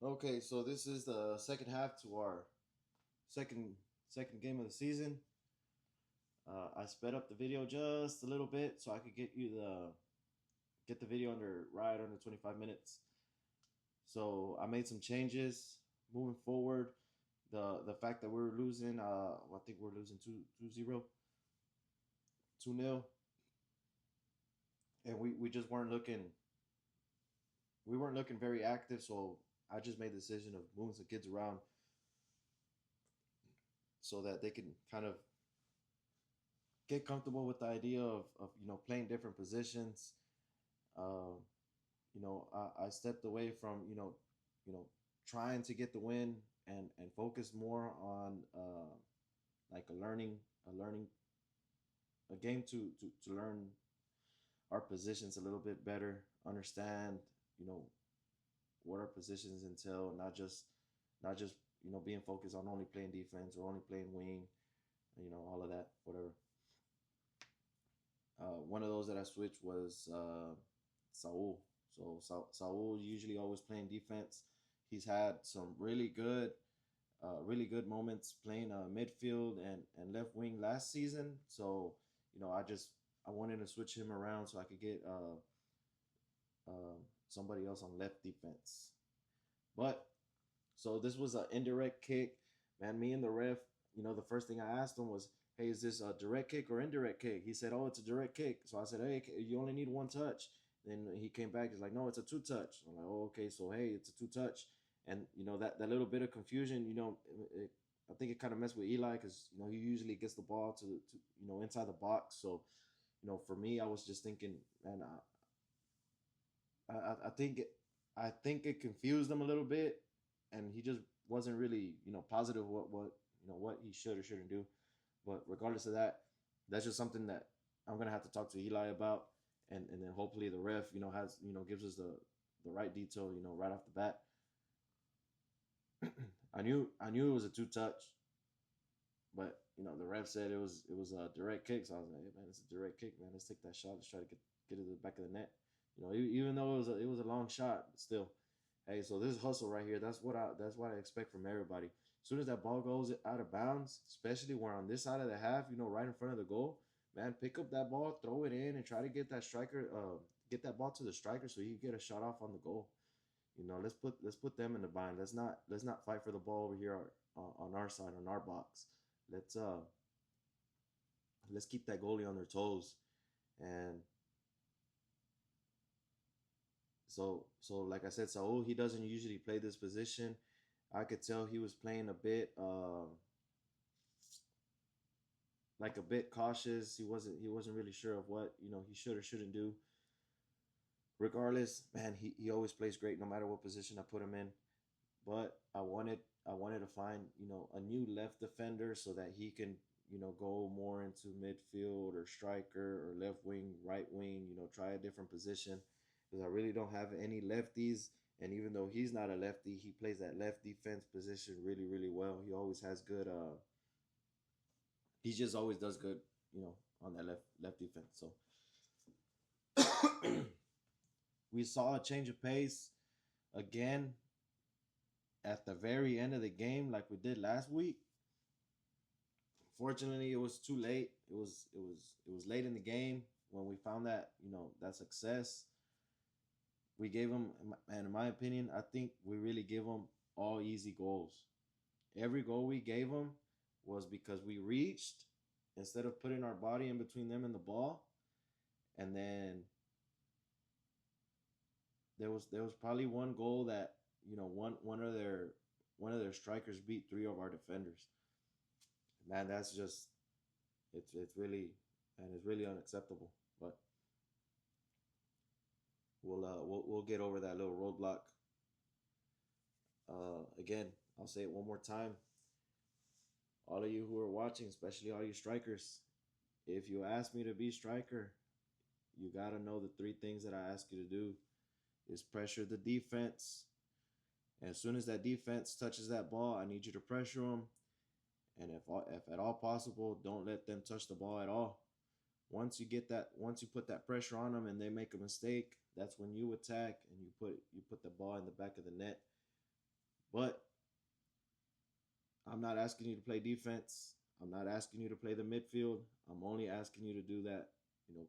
Okay, so this is the second half to our second game of the season. I sped up the video just a little bit so I could get the video right under 25 minutes. So I made some changes moving forward. The fact that we're losing, I think we're losing 2-0, 2-0, and we just weren't looking very active. So I just made the decision of moving some kids around so that they can kind of get comfortable with the idea of playing different positions. Um, I stepped away from trying to get the win and focus more on like a game to learn our positions a little bit better, understand what our positions entail, not just being focused on only playing defense or only playing wing, all of that, whatever. One of those that I switched was Saul. So Saul usually always playing defense. He's had some really good moments playing midfield and left wing last season. So I wanted to switch him around so I could get somebody else on left defense. But so this was an indirect kick, man. Me and the ref, the first thing I asked him was, "Hey, is this a direct kick or indirect kick?" He said, "Oh, it's a direct kick." So I said, "Hey, you only need one touch." Then he came back. He's like, "No, it's a two touch." I'm like, "Oh, okay." So hey, it's a two touch, and that little bit of confusion, I think it kind of messed with Eli because he usually gets the ball to inside the box. So for me, I was just thinking, man, I think it confused him a little bit, and he just wasn't really positive what he should or shouldn't do. But regardless of that, that's just something that I'm gonna have to talk to Eli about, and then hopefully the ref has gives us the right detail right off the bat. I knew it was a two touch, but the ref said it was a direct kick. So I was like, hey, man, it's a direct kick, man. Let's take that shot. Let's try to get it to the back of the net. Even though it was a long shot, but still, hey. So this hustle right here, that's what I expect from everybody. As soon as that ball goes out of bounds, especially we're on this side of the half, right in front of the goal, man, pick up that ball, throw it in, and try to get that ball to the striker so you get a shot off on the goal. Let's put them in the bind. Let's not fight for the ball over here on our side, on our box. Let's uh let's keep that goalie on their toes. And so like I said, Saul, he doesn't usually play this position. I could tell he was playing a bit like a bit cautious. He wasn't really sure of what he should or shouldn't do. Regardless, man, he always plays great no matter what position I put him in. But I wanted to find a new left defender so that he can go more into midfield or striker or left wing, right wing. Try a different position because I really don't have any lefties. And even though he's not a lefty, he plays that left defense position really really well. He always has good. He just always does good. On that left defense. So we saw a change of pace again at the very end of the game, like we did last week. Fortunately, it was too late. It was late in the game when we found that success. We gave them, and in my opinion, I think we really give them all easy goals. Every goal we gave them was because we reached instead of putting our body in between them and the ball, and then there was probably one goal that one of their strikers beat three of our defenders. Man, that's just it's really and it's really unacceptable. But we'll get over that little roadblock. Again, I'll say it one more time. All of you who are watching, especially all you strikers, if you ask me to be striker, you gotta know the three things that I ask you to do is pressure the defense. And as soon as that defense touches that ball, I need you to pressure them. And if at all possible, don't let them touch the ball at all. Once you put that pressure on them and they make a mistake, that's when you attack and you put the ball in the back of the net. But I'm not asking you to play defense. I'm not asking you to play the midfield. I'm only asking you to do that.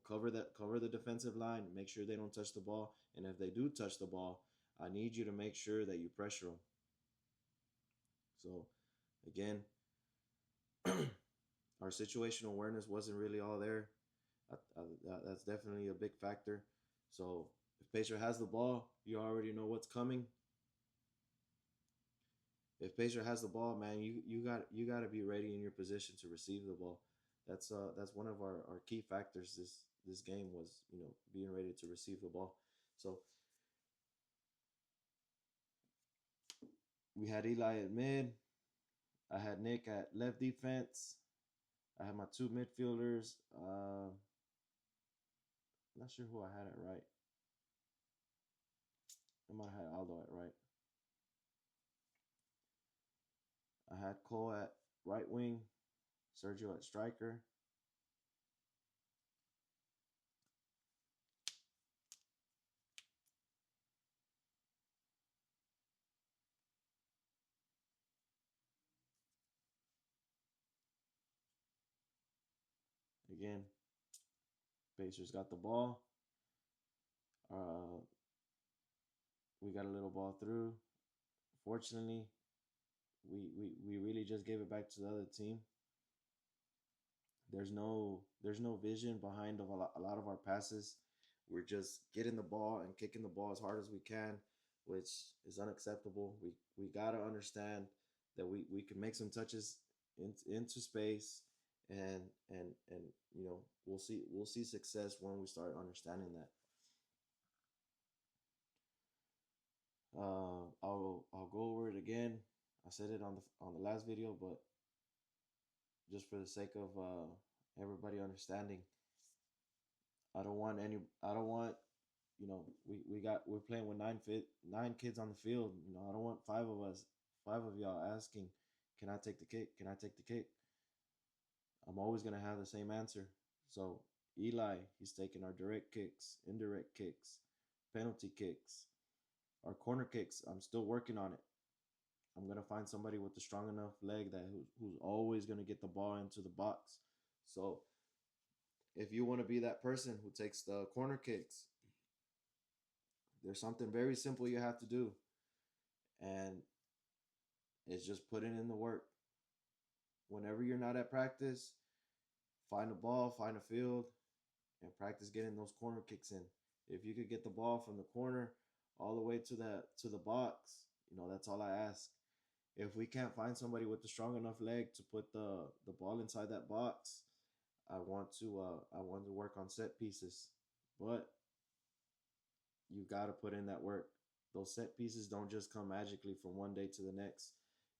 Cover the defensive line, make sure they don't touch the ball, and if they do touch the ball, I need you to make sure that you pressure them. So, again, our situational awareness wasn't really all there. That's definitely a big factor. So, if Pacer has the ball, you already know what's coming. If Pacer has the ball, man, you got to be ready in your position to receive the ball. That's one of our key factors this game was, being ready to receive the ball. So we had Eli at mid. I had Nick at left defense. I had my two midfielders. Not sure who I had at right. I might have had Aldo at right. I had Cole at right wing. Sergio at striker. Again, Pacers got the ball. Uh, we got a little ball through. Fortunately, we really just gave it back to the other team. There's no vision behind a lot of our passes. We're just getting the ball and kicking the ball as hard as we can, which is unacceptable. We gotta understand that we can make some touches into space, and and we'll see success when we start understanding that. I'll go over it again. I said it on the last video, but just for the sake of everybody understanding, I don't want any. I don't want. We're playing with nine kids on the field. I don't want five of y'all asking, "Can I take the kick? Can I take the kick?" I'm always gonna have the same answer. So Eli, he's taking our direct kicks, indirect kicks, penalty kicks, our corner kicks. I'm still working on it. I'm gonna find somebody with a strong enough leg who's always gonna get the ball into the box. So if you want to be that person who takes the corner kicks, there's something very simple you have to do, and it's just putting in the work. Whenever you're not at practice, find a ball, find a field, and practice getting those corner kicks in. If you could get the ball from the corner all the way to the box, that's all I ask. If we can't find somebody with a strong enough leg to put the ball inside that box, I want to work on set pieces. But you got to put in that work. Those set pieces don't just come magically from one day to the next.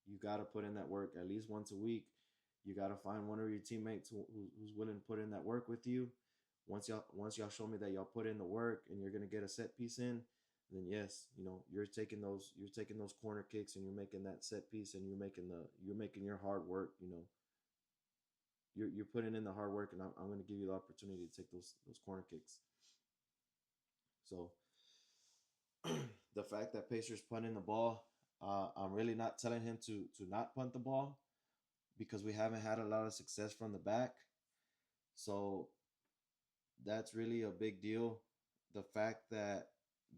You got to put in that work at least once a week. You got to find one of your teammates who's willing to put in that work with you. Once y'all show me that y'all put in the work and you're gonna get a set piece in, then yes, you're taking those corner kicks and you're making that set piece, and you're making your hard work. You're putting in the hard work, and I'm gonna give you the opportunity to take those corner kicks. So the fact that Pacers punting the ball, I'm really not telling him to not punt the ball, because we haven't had a lot of success from the back. So that's really a big deal. The fact that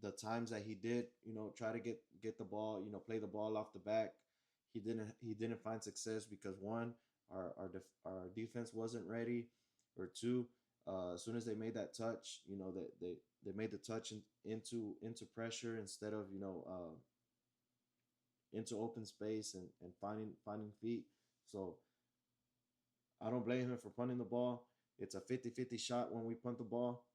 the times that he did, try to get the ball, play the ball off the back, he didn't find success because, one, our defense wasn't ready, or two, as soon as they made that touch, they made the touch into pressure instead of into open space, and finding feet. So I don't blame him for punting the ball. It's a 50-50 shot when we punt the ball,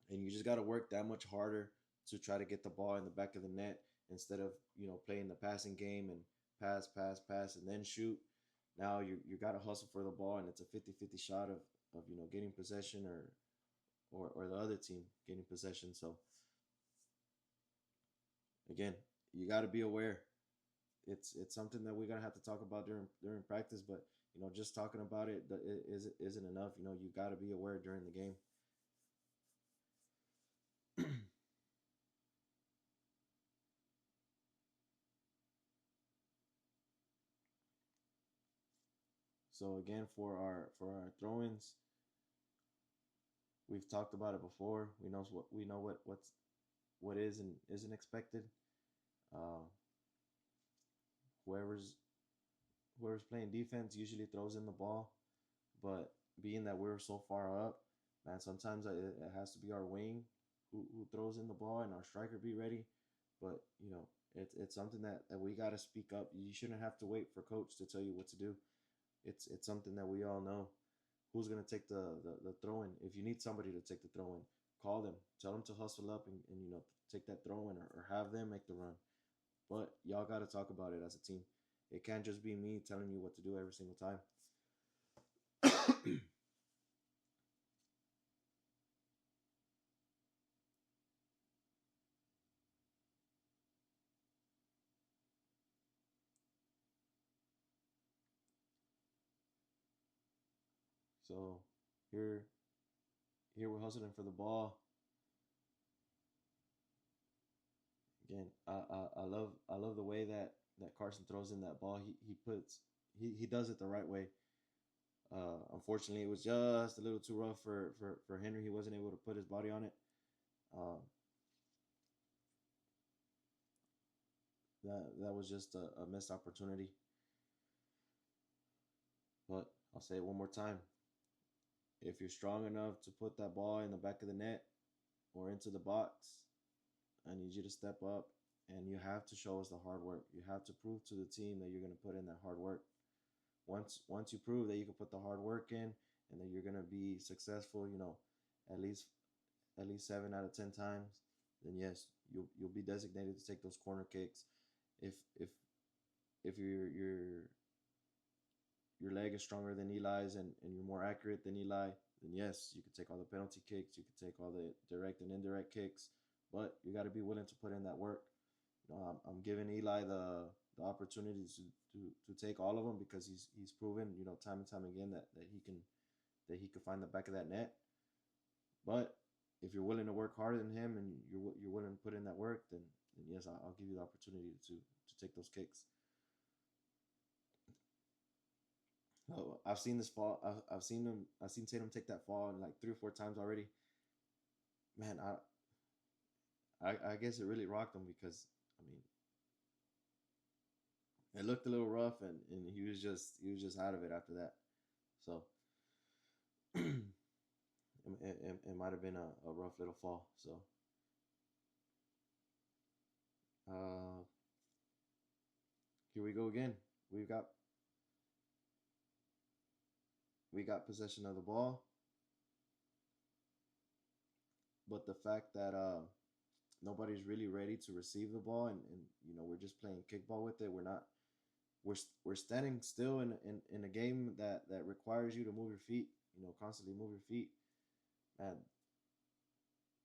and you just got to work that much harder to try to get the ball in the back of the net, instead of playing the passing game and pass and then shoot. Now you got to hustle for the ball, and it's a 50-50 shot of getting possession, or the other team getting possession. So again, you got to be aware. It's something that we're gonna have to talk about during practice, but just talking about it isn't enough. You got to be aware during the game. So again, for our throw-ins, we've talked about it before. We know what is and isn't expected. Uh, whoever's whoever's playing defense usually throws in the ball, but being that we're so far up, man, sometimes it has to be our wing who throws in the ball and our striker be ready. But it's something that we got to speak up. You shouldn't have to wait for coach to tell you what to do. It's something that we all know. Who's gonna take the throw in? If you need somebody to take the throw in, call them. Tell them to hustle up and take that throw in, or have them make the run. But y'all got to talk about it as a team. It can't just be me telling you what to do every single time. So here here we're hustling for the ball. Again, I love the way that Carson throws in that ball. He does it the right way. Unfortunately, it was just a little too rough for Henry. He wasn't able to put his body on it. Uh, that was just a missed opportunity. But I'll say it one more time. If you're strong enough to put that ball in the back of the net or into the box, I need you to step up, and you have to show us the hard work. You have to prove to the team that you're going to put in that hard work. Once you prove that you can put the hard work in and that you're going to be successful, at least 7 out of 10 times, then yes, you'll be designated to take those corner kicks. If your leg is stronger than Eli's, and you're more accurate than Eli, then yes, you can take all the penalty kicks, you can take all the direct and indirect kicks, but you got to be willing to put in that work. I'm giving Eli the opportunity to take all of them because he's proven time and time again that he can find the back of that net. But if you're willing to work harder than him and you're willing to put in that work, then yes, I'll give you the opportunity to take those kicks. I've seen this fall. I've seen Tatum take that fall like 3 or 4 times already. Man, I guess it really rocked him because I mean it looked a little rough, and he was just out of it after that. So it might have been a rough little fall. So uh, here we go again. We've got we got possession of the ball, but the fact that nobody's really ready to receive the ball, and we're just playing kickball with it. We're standing still in a game that requires you to move your feet. Constantly move your feet. Man,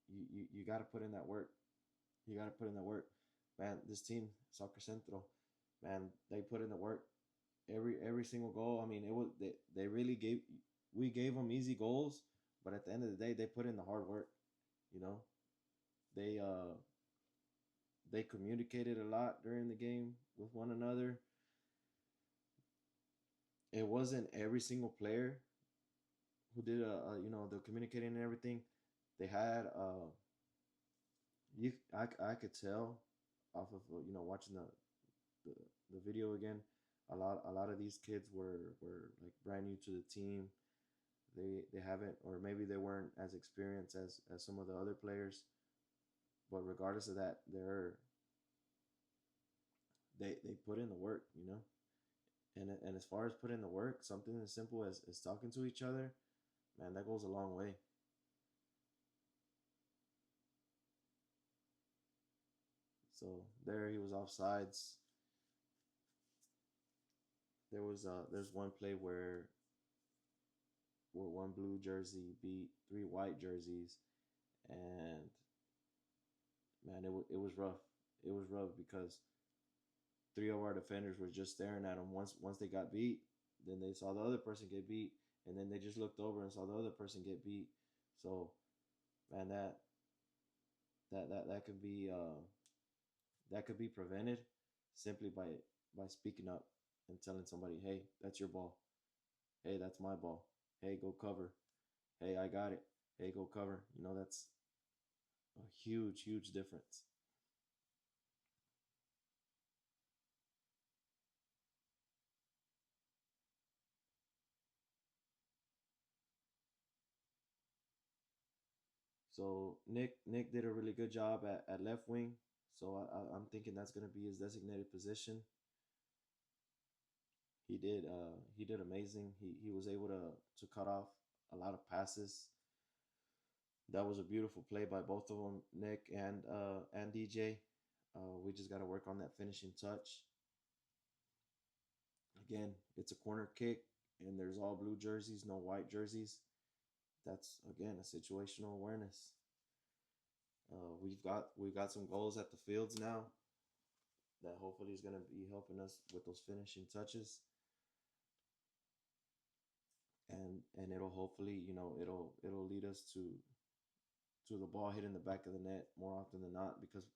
you got to put in that work. You got to put in that work. Man, this team, Soccer Centro, man, they put in the work. Every single goal. I mean, it was they really gave them easy goals, but at the end of the day, they put in the hard work. You know, they they communicated a lot during the game with one another. It wasn't every single player who did the communicating and everything. They had I could tell off of watching the the video again. A lot of these kids were like brand new to the team. They haven't, or maybe they weren't as experienced as some of the other players. But regardless of that, they put in the work. And as far as putting in the work, something as simple as talking to each other, man, that goes a long way. So there he was offsides. There's one play where one blue jersey beat three white jerseys, and man, it was rough. It was rough because three of our defenders were just staring at them. Once they got beat, then they saw the other person get beat, and then they just looked over and saw the other person get beat. So, man, that could be prevented simply by speaking up and telling somebody, hey, that's your ball. Hey, that's my ball. Hey, go cover. Hey, I got it. Hey, go cover. That's a huge, huge difference. So Nick did a really good job at left wing. So I'm thinking that's going to be his designated position. He did amazing. He was able to cut off a lot of passes. That was a beautiful play by both of them, Nick and DJ. We just got to work on that finishing touch. Again, it's a corner kick, and there's all blue jerseys, no white jerseys. That's again a situational awareness. We've got some goals at the fields now that hopefully is going to be helping us with those finishing touches, and it'll hopefully it'll lead us to the ball hitting the back of the net more often than not. Because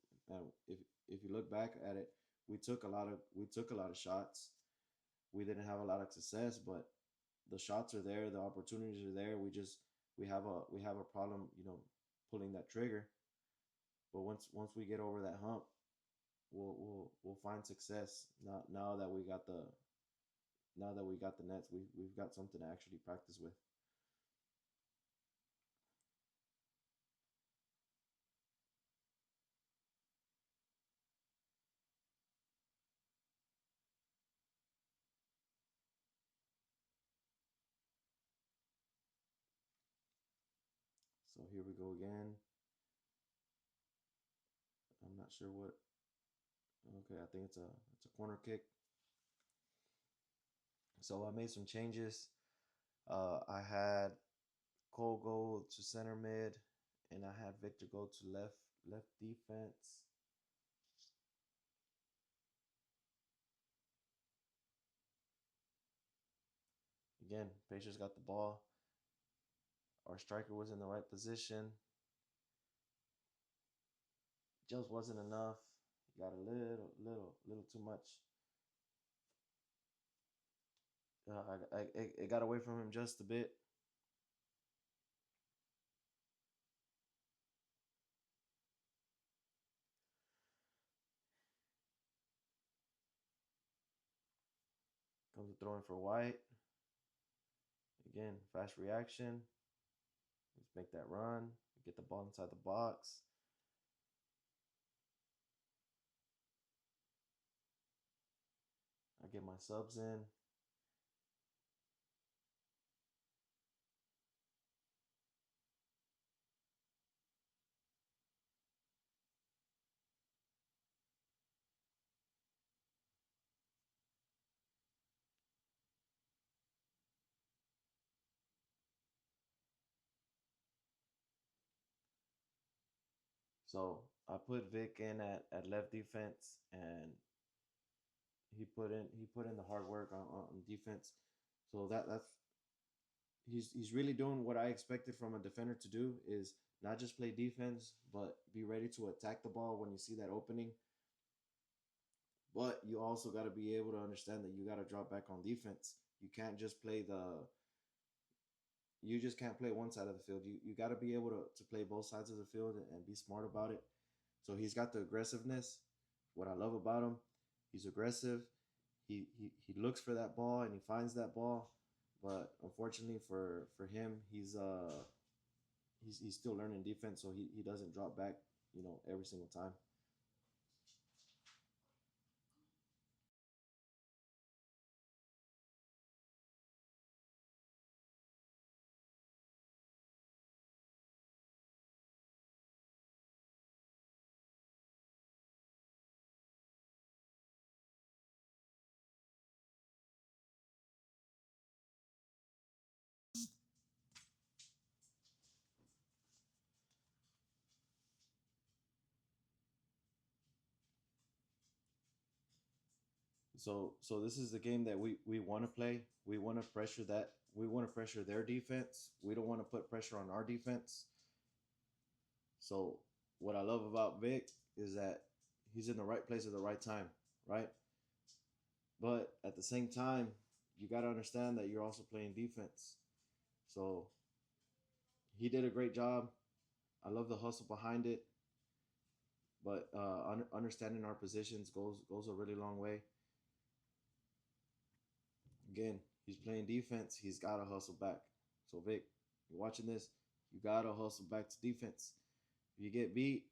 if you look back at it, we took a lot of shots. We didn't have a lot of success, but the shots are there, the opportunities are there. We have a problem, pulling that trigger. But once we get over that hump, we'll find success. Now that we got the nets, we've got something to actually practice with. So here we go again. I'm not sure what. Okay, I think it's a corner kick. So I made some changes. I had Cole go to center mid, and I had Victor go to left defense. Again, Pacers got the ball. Our striker was in the right position. Just wasn't enough. He got a little too much. It got away from him just a bit. Comes to throwing for White. Again, fast reaction. Let's make that run. Get the ball inside the box. I get my subs in. So I put Vic in at left defense, and he put in the hard work on defense. So that's he's really doing what I expected from a defender to do, is not just play defense, but be ready to attack the ball when you see that opening. But you also got to be able to understand that you got to drop back on defense. You just can't play one side of the field. You got to be able to play both sides of the field and be smart about it. So he's got the aggressiveness. What I love about him, he's aggressive. He looks for that ball and he finds that ball. But unfortunately for him, he's still learning defense, so he doesn't drop back, every single time. So this is the game that we want to play. We want to pressure that. We want to pressure their defense. We don't want to put pressure on our defense. So what I love about Vic is that he's in the right place at the right time, right? But at the same time, you got to understand that you're also playing defense. So he did a great job. I love the hustle behind it, but understanding our positions goes a really long way. Again, he's playing defense. He's got to hustle back. So Vic, you're watching this. You got to hustle back to defense. If you get beat,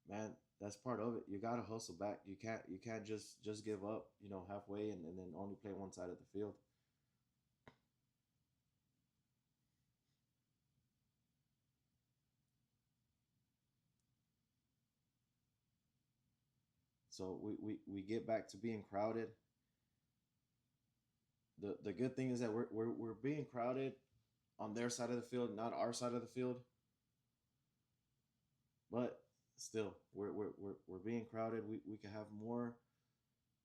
man, that's part of it. You got to hustle back. You can't just give up, halfway and then only play one side of the field. So we get back to being crowded. The good thing is that we're being crowded on their side of the field, not our side of the field. But still, we're being crowded. We can have more.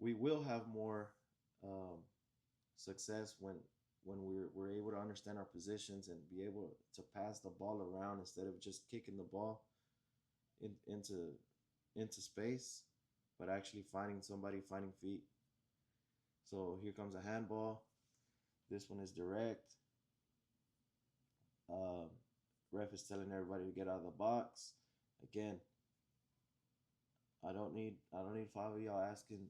We will have more um, success when we're able to understand our positions and be able to pass the ball around instead of just kicking the ball into space, but actually finding somebody, finding feet. So here comes a handball. This one is direct. Um, Ref is telling everybody to get out of the box. Again, I don't need five of y'all asking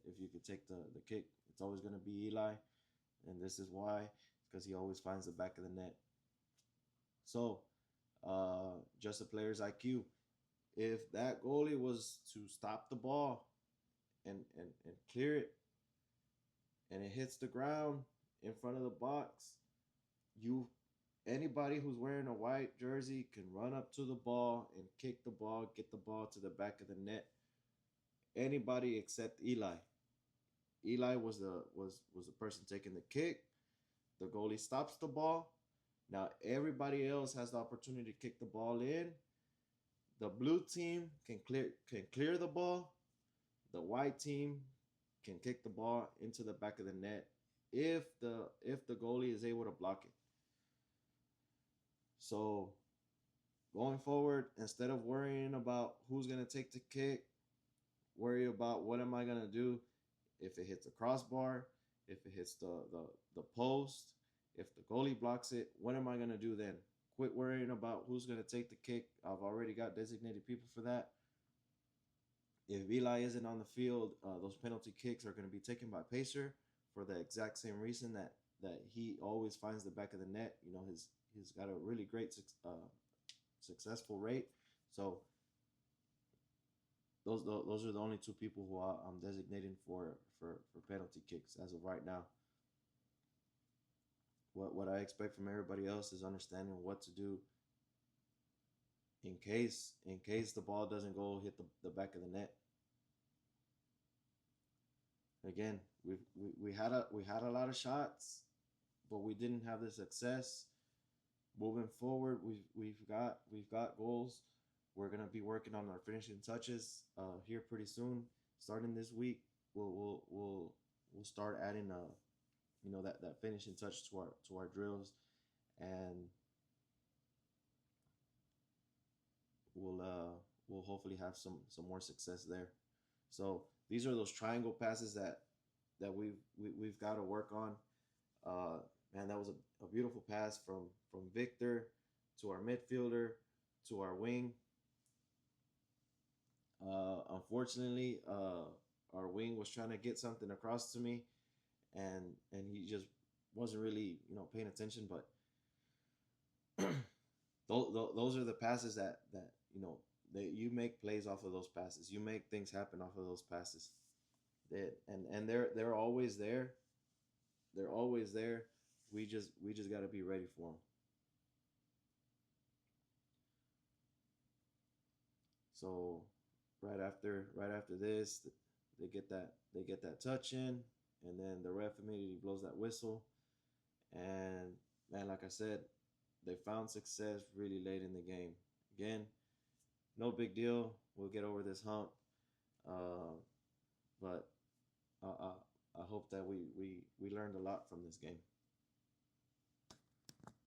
if you could take the kick. It's always gonna be Eli, and this is why, because he always finds the back of the net. So, just a player's IQ. If that goalie was to stop the ball and clear it, and it hits the ground in front of the box, you anybody who's wearing a white jersey can run up to the ball and kick the ball, get the ball to the back of the net. Anybody except Eli. Eli was the person taking the kick. The goalie stops the ball. Now everybody else has the opportunity to kick the ball in. The blue team can clear the ball. The white team can kick the ball into the back of the net if the goalie is able to block it. So going forward, instead of worrying about who's gonna take the kick, worry about what am I gonna do if it hits the crossbar, if it hits the post, if the goalie blocks it, what am I gonna do then? Quit worrying about who's gonna take the kick. I've already got designated people for that. If Eli isn't on the field, those penalty kicks are going to be taken by Pacer for the exact same reason that he always finds the back of the net. He's got a really great successful rate. So those are the only two people who I'm designating for penalty kicks as of right now. What I expect from everybody else is understanding what to do in case the ball doesn't go hit the back of the net. Again, we had a lot of shots, but we didn't have the success. Moving forward, we've got goals. We're gonna be working on our finishing touches here pretty soon. Starting this week, we'll start adding that finishing touch to our drills, and we'll hopefully have some more success there. So these are those triangle passes that we've got to work on. Man, that was a beautiful pass from Victor to our midfielder to our wing. Unfortunately, our wing was trying to get something across to me, and he just wasn't really paying attention. But those are the passes that that you make plays off of those passes. You make things happen off of those passes. They're always there. They're always there. We just got to be ready for them. So right after this, they get that touch in, and then the ref immediately blows that whistle. And man, like I said, they found success really late in the game. Again, no big deal. We'll get over this hump. But I hope that we learned a lot from this game.